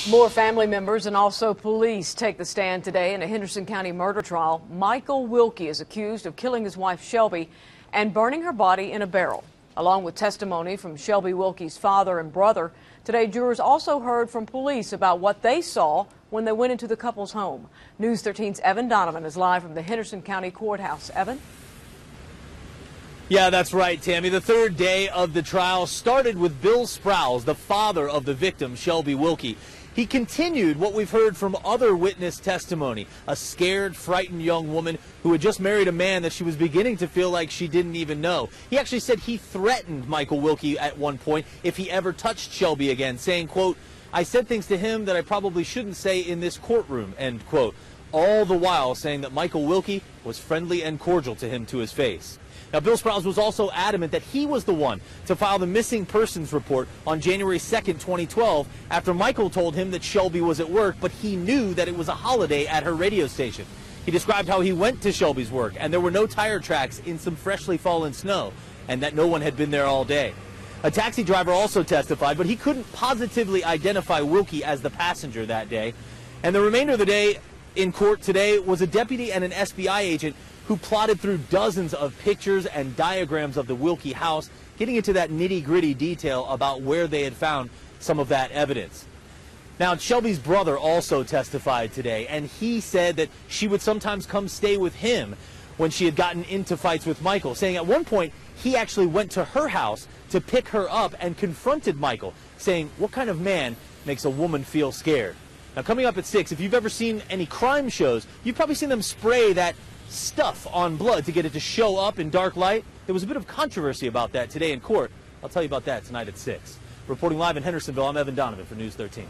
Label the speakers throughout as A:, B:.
A: More family members and also police take the stand today in a Henderson County murder trial. Michael Wilkie is accused of killing his wife Shelby and burning her body in a barrel. Along with testimony from Shelby Wilkie's father and brother, today jurors also heard from police about what they saw when they went into the couple's home. News 13's Evan Donovan is live from the Henderson County Courthouse. Evan?
B: Yeah, that's right, Tammy. The third day of the trial started with Bill Sprowls, the father of the victim, Shelby Wilkie. He continued what we've heard from other witness testimony, a scared, frightened young woman who had just married a man that she was beginning to feel like she didn't even know. He actually said he threatened Michael Wilkie at one point if he ever touched Shelby again, saying, quote, "I said things to him that I probably shouldn't say in this courtroom," end quote. All the while saying that Michael Wilkie was friendly and cordial to him to his face. Now, Bill Sprowls was also adamant that he was the one to file the missing persons report on January 2nd, 2012, after Michael told him that Shelby was at work, but he knew that it was a holiday at her radio station. He described how he went to Shelby's work, and there were no tire tracks in some freshly fallen snow, and that no one had been there all day. A taxi driver also testified, but he couldn't positively identify Wilkie as the passenger that day. And the remainder of the day in court today was a deputy and an SBI agent who plotted through dozens of pictures and diagrams of the Wilkie house, getting into that nitty-gritty detail about where they had found some of that evidence. Now, Shelby's brother also testified today, and he said that she would sometimes come stay with him when she had gotten into fights with Michael, saying at one point he actually went to her house to pick her up and confronted Michael, saying, "What kind of man makes a woman feel scared?" Now, coming up at 6, if you've ever seen any crime shows, you've probably seen them spray that stuff on blood to get it to show up in dark light. There was a bit of controversy about that today in court. I'll tell you about that tonight at 6. Reporting live in Hendersonville, I'm Evan Donovan for News 13.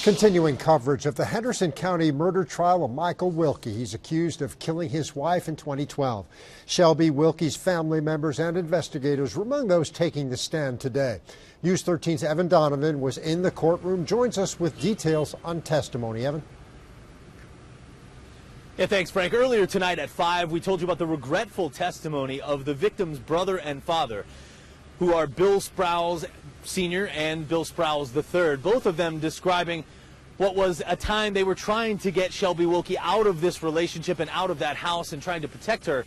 C: Continuing coverage of the Henderson County murder trial of Michael Wilkie. He's accused of killing his wife in 2012. Shelby Wilkie's family members and investigators were among those taking the stand today. News 13's Evan Donovan was in the courtroom, joins us with details on testimony. Evan?
B: Yeah, thanks, Frank. Earlier tonight at 5, we told you about the regretful testimony of the victim's brother and father, who are Bill Sprowls Sr. and Bill Sprowls III, both of them describing what was a time they were trying to get Shelby Wilkie out of this relationship and out of that house and trying to protect her,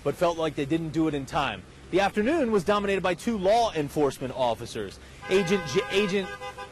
B: but felt like they didn't do it in time. The afternoon was dominated by 2 law enforcement officers, Agent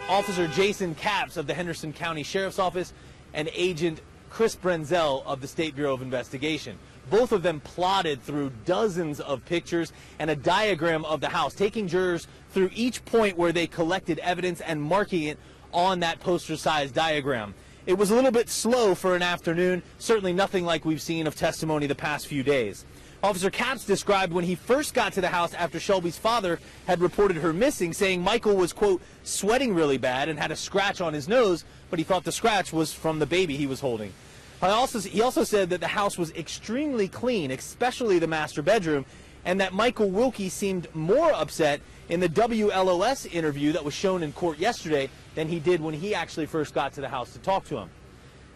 B: Officer Jason Capps of the Henderson County Sheriff's Office and Agent Chris Brenzel of the State Bureau of Investigation. Both of them plotted through dozens of pictures and a diagram of the house, taking jurors through each point where they collected evidence and marking it on that poster-sized diagram. It was a little bit slow for an afternoon, certainly nothing like we've seen of testimony the past few days. Officer Capps described when he first got to the house after Shelby's father had reported her missing, saying Michael was, quote, sweating really bad and had a scratch on his nose, but he thought the scratch was from the baby he was holding. He also said that the house was extremely clean, especially the master bedroom, and that Michael Wilkie seemed more upset in the WLOS interview that was shown in court yesterday than he did when he actually first got to the house to talk to him.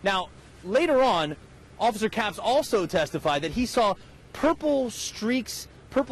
B: Now, later on, Officer Capps also testified that he saw purple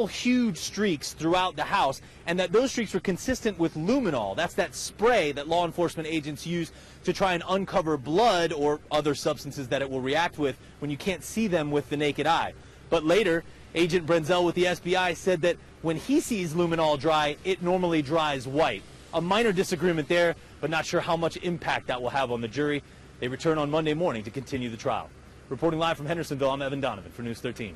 B: huge streaks throughout the house, and that those streaks were consistent with luminol. That's that spray that law enforcement agents use to try and uncover blood or other substances that it will react with when you can't see them with the naked eye. But later, Agent Brenzel with the SBI said that when he sees luminol dry, it normally dries white. A minor disagreement there, but not sure how much impact that will have on the jury. They return on Monday morning to continue the trial. Reporting live from Hendersonville, I'm Evan Donovan for News 13.